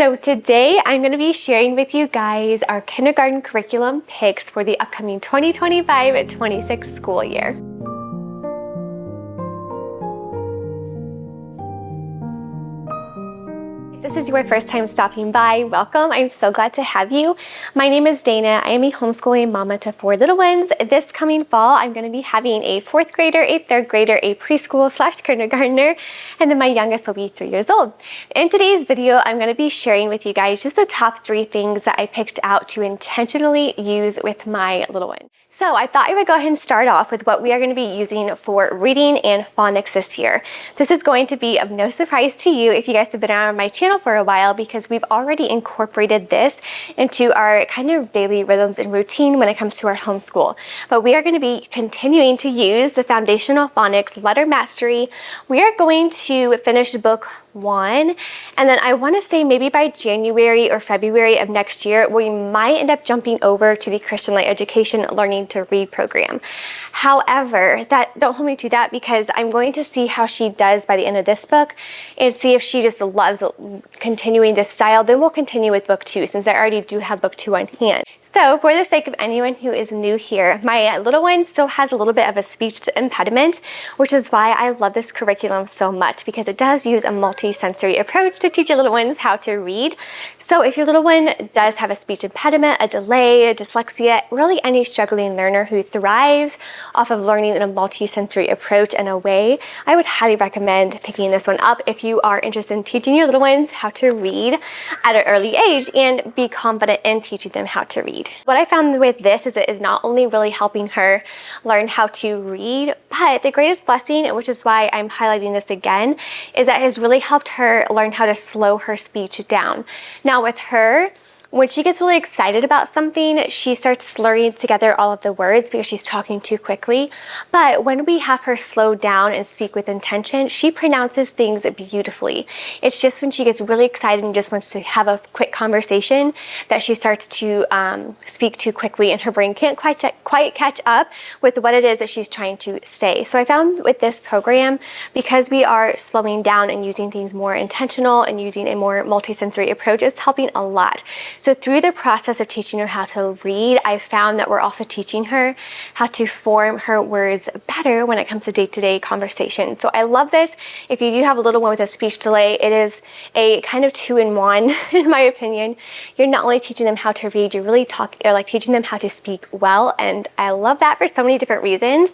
So today I'm going to be sharing with you guys our kindergarten curriculum picks for the upcoming 2025-26 school year. If this is your first time stopping by, welcome. I'm so glad to have you. My name is Dana. I am a homeschooling mama to 4 little ones. This coming fall, I'm going to be having a 4th grader, a 3rd grader, a preschool / kindergartner, and then my youngest will be 3 years old. In today's video, I'm going to be sharing with you guys just the top 3 things that I picked out to intentionally use with my little one. So I thought I would go ahead and start off with what we are going to be using for reading and phonics this year. This is going to be of no surprise to you if you guys have been on my channel for a while, because we've already incorporated this into our kind of daily rhythms and routine when it comes to our homeschool. But we are going to be continuing to use the foundational phonics letter mastery. We are going to finish book 1, and then I want to say maybe by January or February of next year we might end up jumping over to the Christian Light Education Learning to Read program. However, don't hold me to that, because I'm going to see how she does by the end of this book and see if she just loves continuing this style. Then we'll continue with book 2, since I already do have book 2 on hand. So for the sake of anyone who is new here, my little one still has a little bit of a speech impediment, which is why I love this curriculum so much, because it does use a multi-sensory approach to teach your little ones how to read. So if your little one does have a speech impediment, a delay, a dyslexia, really any struggling learner who thrives off of learning in a multi-sensory approach and a way, I would highly recommend picking this one up if you are interested in teaching your little ones how to read at an early age and be confident in teaching them how to read. What I found with this is it is not only really helping her learn how to read, but the greatest blessing, which is why I'm highlighting this again, is that it has really helped her learn how to slow her speech down. Now with her, when she gets really excited about something, she starts slurring together all of the words because she's talking too quickly. But when we have her slow down and speak with intention, she pronounces things beautifully. It's just when she gets really excited and just wants to have a quick conversation that she starts to speak too quickly, and her brain can't quite catch up with what it is that she's trying to say. So I found with this program, because we are slowing down and using things more intentional and using a more multisensory approach, it's helping a lot. So through the process of teaching her how to read, I found that we're also teaching her how to form her words better when it comes to day-to-day conversation. So I love this. If you do have a little one with a speech delay, it is a kind of 2-in-1 in my opinion. You're not only teaching them how to read, you're really teaching them how to speak well, and I love that for so many different reasons.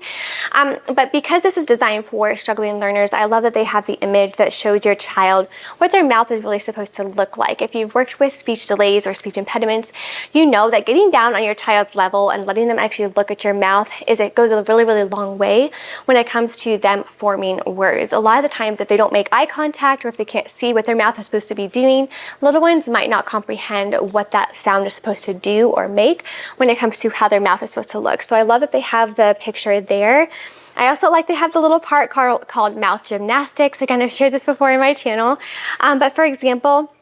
But because this is designed for struggling learners, I love that they have the image that shows your child what their mouth is really supposed to look like. If you've worked with speech delays or speech impediments, you know that getting down on your child's level and letting them actually look at your mouth it goes a really, really long way when it comes to them forming words. A lot of the times, if they don't make eye contact or if they can't see what their mouth is supposed to be doing, little ones might not comprehend what that sound is supposed to do or make when it comes to how their mouth is supposed to look. So I love that they have the picture there. I also like they have the little part called mouth gymnastics. Again, I've shared this before in my channel. But for example,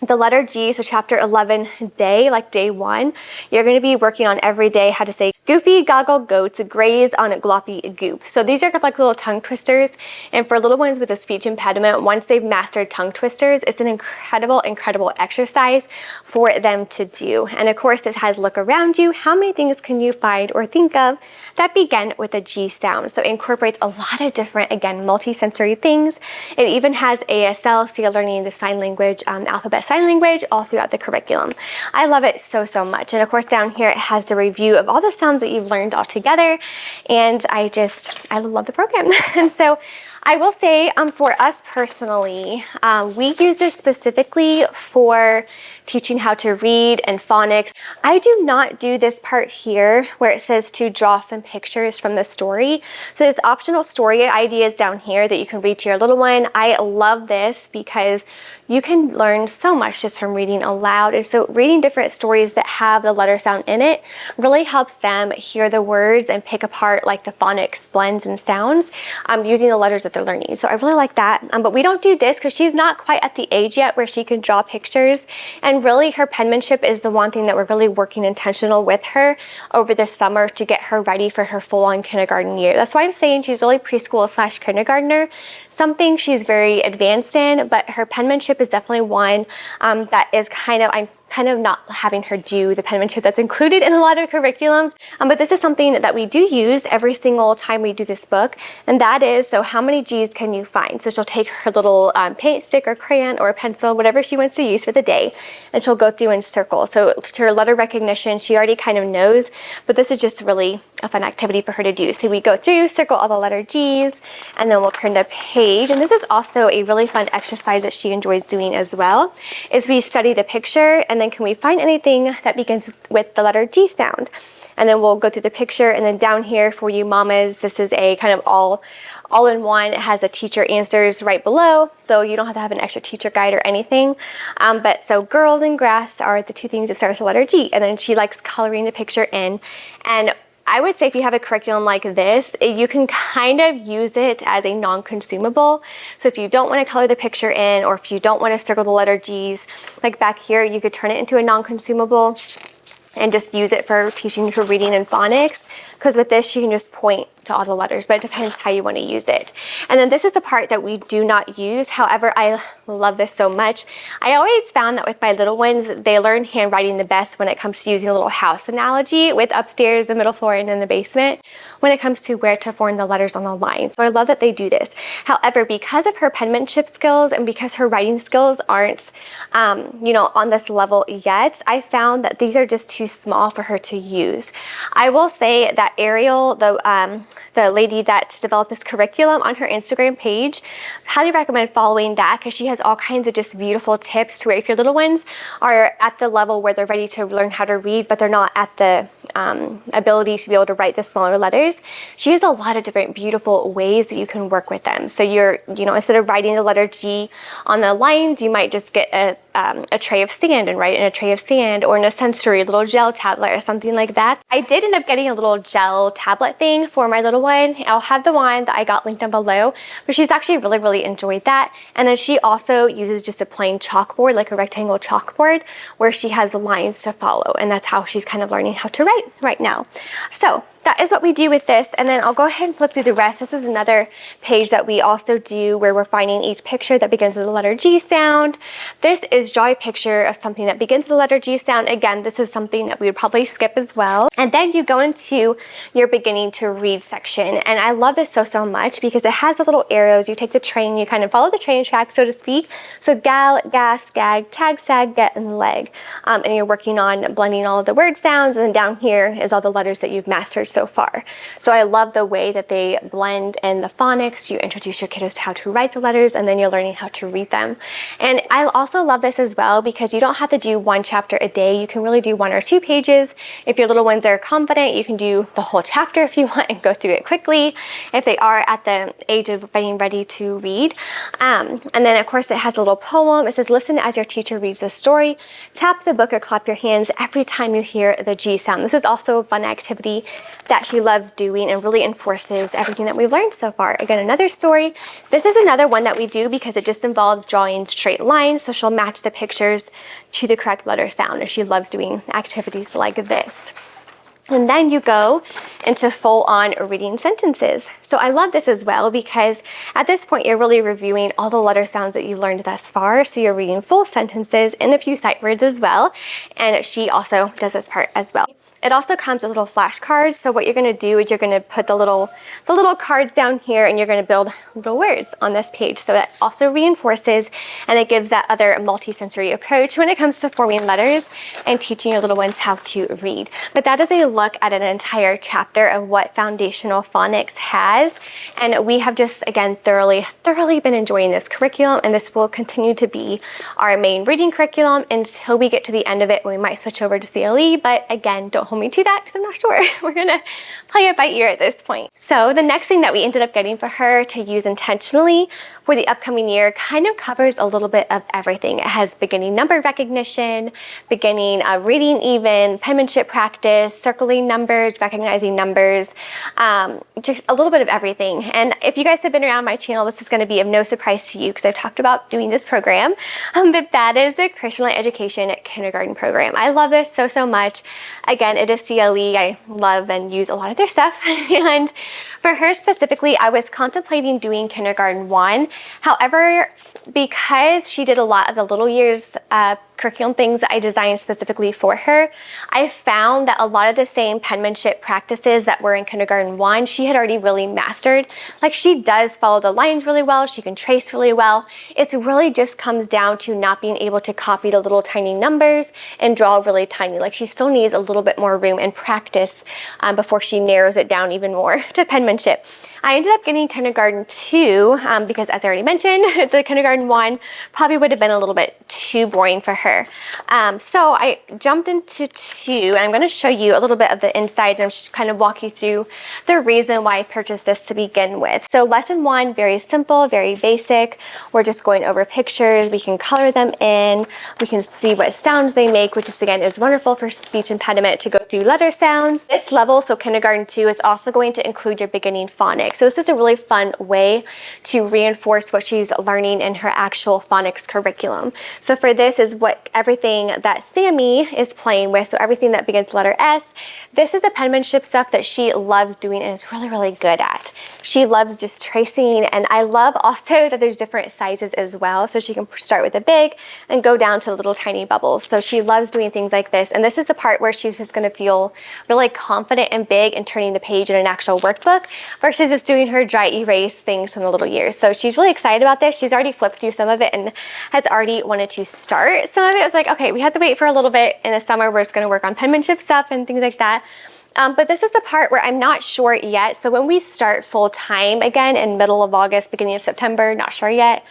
the letter G, so chapter 11, day, like day 1, you're going to be working on every day how to say goofy goggle goats graze on a gloppy goop. So these are like little tongue twisters, and for little ones with a speech impediment, once they've mastered tongue twisters, it's an incredible exercise for them to do. And of course, it has look around you. How many things can you find or think of that begin with a G sound? So it incorporates a lot of different, again, multi-sensory things. It even has ASL, so you're learning the sign language, alphabet sign language all throughout the curriculum. I love it so much. And of course, down here it has the review of all the sounds that you've learned all together, and I love the program. And so I will say, for us personally, we use this specifically for teaching how to read and phonics. I do not do this part here where it says to draw some pictures from the story. So there's optional story ideas down here that you can read to your little one. I love this because you can learn so much just from reading aloud. And so reading different stories that have the letter sound in it really helps them hear the words and pick apart like the phonics blends and sounds using the letters that they're learning. So I really like that. But we don't do this because she's not quite at the age yet where she can draw pictures. And really her penmanship is the one thing that we're really working intentional with her over this summer to get her ready for her full-on kindergarten year. That's why I'm saying she's really preschool / kindergartner, something she's very advanced in, but her penmanship penmanship is definitely one that is I'm kind of not having her do the penmanship that's included in a lot of curriculums, but this is something that we do use every single time we do this book, and that is, so how many G's can you find? So she'll take her little paint stick or crayon or a pencil, whatever she wants to use for the day, and she'll go through and circle. So to her letter recognition, she already kind of knows, but this is just really a fun activity for her to do. So we go through, circle all the letter G's, and then we'll turn the page. And this is also a really fun exercise that she enjoys doing as well, is we study the picture, and then can we find anything that begins with the letter G sound? And then we'll go through the picture, and then down here for you mamas, this is a kind of all-in-one. It has a teacher answers right below, so you don't have to have an extra teacher guide or anything. But so girls and grass are the two things that start with the letter G, and then she likes coloring the picture in. And I would say if you have a curriculum like this, you can kind of use it as a non-consumable. So if you don't want to color the picture in, or if you don't want to circle the letter G's, like back here, you could turn it into a non-consumable and just use it for teaching for reading and phonics, because with this, you can just point to all the letters, but it depends how you want to use it. And then this is the part that we do not use. However, I love this so much. I always found that with my little ones, they learn handwriting the best when it comes to using a little house analogy with upstairs, the middle floor, and in the basement, when it comes to where to form the letters on the line. So I love that they do this. However, because of her penmanship skills and because her writing skills aren't, on this level yet, I found that these are just too small for her to use. I will say that Ariel, the lady that developed this curriculum, on her Instagram page, highly recommend following that, because she has all kinds of just beautiful tips to where if your little ones are at the level where they're ready to learn how to read, but they're not at the ability to be able to write the smaller letters, she has a lot of different beautiful ways that you can work with them. So instead of writing the letter G on the lines, you might just get a tray of sand and write in a tray of sand, or in a sensory little gel tablet or something like that. I did end up getting a little gel tablet thing for my little one. I'll have the one that I got linked down below, but she's actually really enjoyed that. And then she also uses just a plain chalkboard, like a rectangle chalkboard, where she has lines to follow, and that's how she's kind of learning how to write right now. So that is what we do with this, and then I'll go ahead and flip through the rest. This is another page that we also do where we're finding each picture that begins with the letter G sound. This is draw a picture of something that begins with the letter G sound. Again, this is something that we would probably skip as well. And then you go into your beginning to read section, and I love this so much because it has the little arrows. You take the train, you kind of follow the train track, so to speak. So gal, gas, gag, tag, sag, get, and leg. And you're working on blending all of the word sounds, and then down here is all the letters that you've mastered so far. So I love the way that they blend in the phonics. You introduce your kiddos to how to write the letters, and then you're learning how to read them. And I also love this as well because you don't have to do one chapter a day. You can really do 1 or 2 pages. If your little ones are confident, you can do the whole chapter if you want and go through it quickly, if they are at the age of being ready to read. And then of course it has a little poem. It says, listen as your teacher reads the story. Tap the book or clap your hands every time you hear the G sound. This is also a fun activity that she loves doing and really enforces everything that we've learned so far. Again, another story. This is another one that we do because it just involves drawing straight lines, so she'll match the pictures to the correct letter sound, and she loves doing activities like this. And then you go into full-on reading sentences. So I love this as well because at this point you're really reviewing all the letter sounds that you've learned thus far. So you're reading full sentences and a few sight words as well. And she also does this part as well. It also comes with little flashcards. So what you're going to do is you're going to put the little cards down here, and you're going to build little words on this page. So that also reinforces, and it gives that other multi-sensory approach when it comes to forming letters and teaching your little ones how to read. But that is a look at an entire chapter of what foundational phonics has. And we have just, again, thoroughly been enjoying this curriculum, and this will continue to be our main reading curriculum until we get to the end of it, when we might switch over to CLE. But again, don't hold me to that because I'm not sure. We're gonna play it by ear at this point. So the next thing that we ended up getting for her to use intentionally for the upcoming year kind of covers a little bit of everything. It has beginning number recognition, beginning reading even, penmanship practice, circling numbers, recognizing numbers, just a little bit of everything. And if you guys have been around my channel, this is going to be of no surprise to you because I've talked about doing this program, but that is a Christian Light Education kindergarten program. I love this so much. Again, it is CLE. I love and use a lot of their stuff. And for her specifically, I was contemplating doing kindergarten 1. However, because she did a lot of the little years curriculum things that I designed specifically for her, I found that a lot of the same penmanship practices that were in kindergarten 1, she had already really mastered. Like, she does follow the lines really well. She can trace really well. It really just comes down to not being able to copy the little tiny numbers and draw really tiny. Like, she still needs a little bit more room and practice before she narrows it down even more to penmanship. I ended up getting kindergarten 2 because, as I already mentioned, the kindergarten 1 probably would have been a little bit too boring for her. So I jumped into 2, and I'm going to show you a little bit of the insides and just kind of walk you through the reason why I purchased this to begin with. So lesson 1, very simple, very basic. We're just going over pictures. We can color them in. We can see what sounds they make, which is, again, is wonderful for speech impediment to go through letter sounds. This level, so kindergarten 2, is also going to include your beginning phonics. So this is a really fun way to reinforce what she's learning in her actual phonics curriculum. So for this is what everything that Sammy is playing with, so everything that begins with letter S. This is the penmanship stuff that she loves doing and is really, really good at. She loves just tracing, and I love also that there's different sizes as well. So she can start with the big and go down to the little tiny bubbles. So she loves doing things like this. And this is the part where she's just gonna feel really confident and big in turning the page in an actual workbook versus just doing her dry erase things from the little years. So she's really excited about this. She's already flipped through some of it and has already wanted to start some of it. I was like, okay, we have to wait for a little bit. In the summer, we're just gonna work on penmanship stuff and things like that. But this is the part where I'm not sure yet. So when we start full time again in middle of August, beginning of September, not sure yet.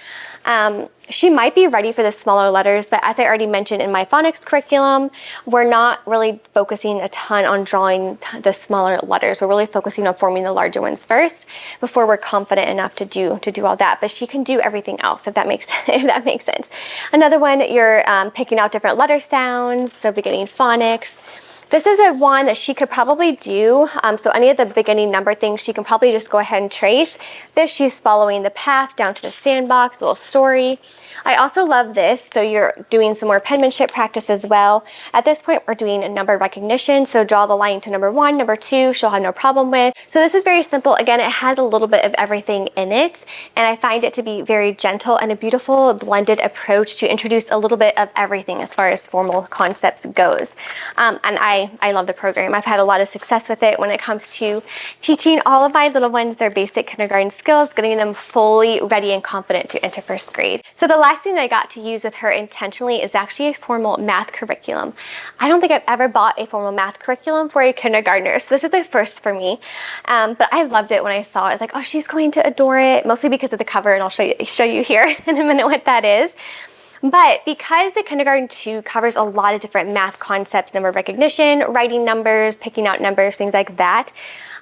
She might be ready for the smaller letters, but as I already mentioned in my phonics curriculum, we're not really focusing a ton on drawing the smaller letters. We're really focusing on forming the larger ones first before we're confident enough to do all that. But she can do everything else, if that makes sense. Another one, you're picking out different letter sounds, so beginning phonics. This is a one that she could probably do. So any of the beginning number things, she can probably just go ahead and trace. This, she's following the path down to the sandbox, little story. I also love this. So you're doing some more penmanship practice as well. At this point, we're doing a number recognition. So draw the line to number 1, number 2, she'll have no problem with. So this is very simple. Again, it has a little bit of everything in it. And I find it to be very gentle and a beautiful blended approach to introduce a little bit of everything as far as formal concepts goes. And I love the program. I've had a lot of success with it when it comes to teaching all of my little ones their basic kindergarten skills, getting them fully ready and confident to enter first grade. So the last thing I got to use with her intentionally is actually a formal math curriculum. I don't think I've ever bought a formal math curriculum for a kindergartner, so this is a first for me. But I loved it when I saw it. I was like, oh, she's going to adore it, mostly because of the cover, and I'll show you here in a minute what that is. But because the kindergarten 2 covers a lot of different math concepts, number recognition, writing numbers, picking out numbers, things like that,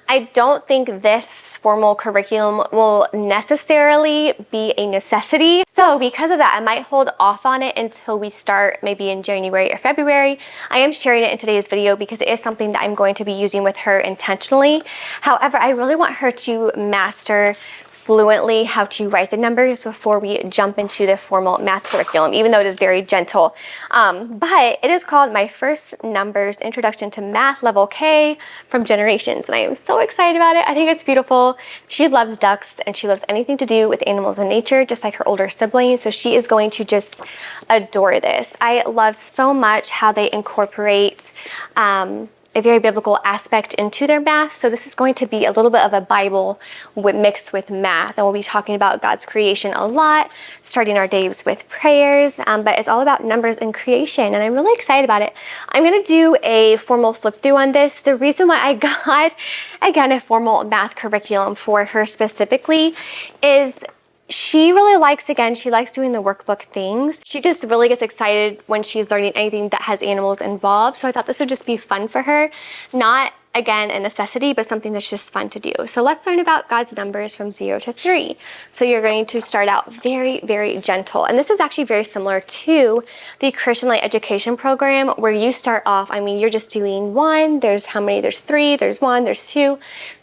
I don't think this formal curriculum will necessarily be a necessity. So because of that, I might hold off on it until we start maybe in January or February. I am sharing it in today's video because it is something that I'm going to be using with her intentionally. However, I really want her to master fluently how to write the numbers before we jump into the formal math curriculum, even though it is very gentle. But it is called My First Numbers Introduction to Math Level K from Generations, and I am so excited about it. I think it's beautiful. She loves ducks and she loves anything to do with animals and nature, just like her older siblings, so she is going to just adore this. I love so much how they incorporate a very biblical aspect into their math. So this is going to be a little bit of a Bible mixed with math. And we'll be talking about God's creation a lot, starting our days with prayers, but it's all about numbers and creation. And I'm really excited about it. I'm gonna do a formal flip through on this. The reason why I got, again, a formal math curriculum for her specifically is she really likes, again, she likes doing the workbook things. She just really gets excited when she's learning anything that has animals involved. So I thought this would just be fun for her. Not, again, a necessity, but something that's just fun to do. So let's learn about God's numbers from 0 to 3. So you're going to start out very, very gentle. And this is actually very similar to the Christian Light Education program where you start off, I mean, you're just doing 1, there's how many, there's 3, there's 1, there's 2.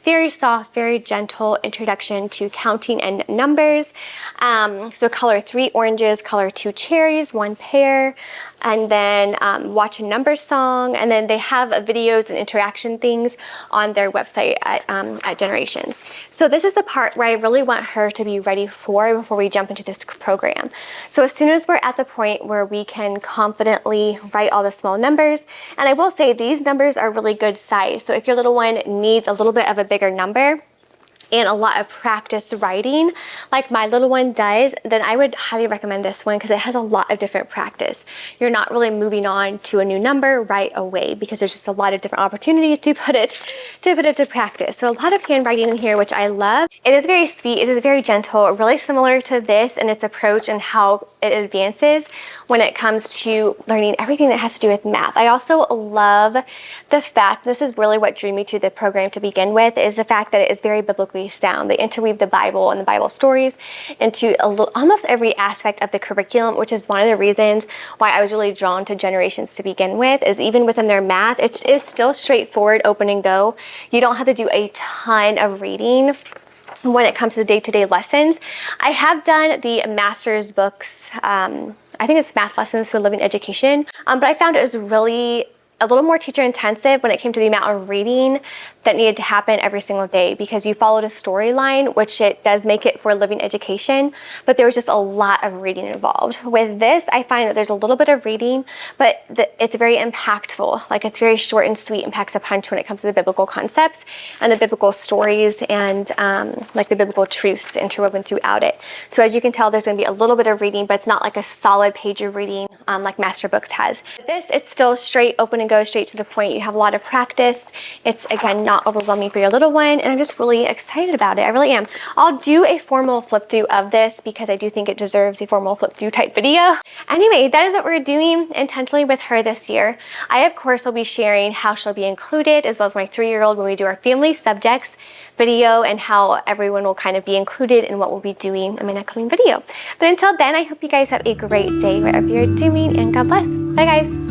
Very soft, very gentle introduction to counting and numbers. So color 3 oranges, color 2 cherries, 1 pear. and then watch a number song, and then they have videos and interaction things on their website at Generations. So this is the part where I really want her to be ready for before we jump into this program. So as soon as we're at the point where we can confidently write all the small numbers, and I will say these numbers are really good size. So if your little one needs a little bit of a bigger number and a lot of practice writing, like my little one does, then I would highly recommend this one because it has a lot of different practice. You're not really moving on to a new number right away because there's just a lot of different opportunities to put it to practice. So a lot of handwriting in here, which I love. It is very sweet, it is very gentle, really similar to this in its approach and how it advances when it comes to learning everything that has to do with math. I also love the fact, this is really what drew me to the program to begin with, is the fact that it is very biblically sound. They interweave the Bible and the Bible stories into almost every aspect of the curriculum, which is one of the reasons why I was really drawn to Generations to begin with, is even within their math, it is still straightforward, open and go. You don't have to do a ton of reading when it comes to the day-to-day lessons. I have done the master's books, I think it's Math Lessons to a Living Education, but I found it was really a little more teacher intensive when it came to the amount of reading that needed to happen every single day, because you followed a storyline, which it does make it for living education, but there was just a lot of reading involved. With this, I find that there's a little bit of reading, but it's very impactful. Like, it's very short and sweet and packs a punch when it comes to the biblical concepts and the biblical stories and like the biblical truths interwoven throughout it. So as you can tell, there's going to be a little bit of reading, but it's not like a solid page of reading like Master Books has. With this, it's still straight, open and go, straight to the point. You have a lot of practice. It's, again, not overwhelming for your little one, and I'm just really excited about it. I really am. I'll do a formal flip through of this because I do think it deserves a formal flip through type video. Anyway, that is what we're doing intentionally with her this year. I, of course, will be sharing how she'll be included, as well as my 3-year-old when we do our family subjects video, and how everyone will kind of be included in what we'll be doing in my upcoming video. But until then, I hope you guys have a great day wherever you're doing, and God bless. Bye, guys.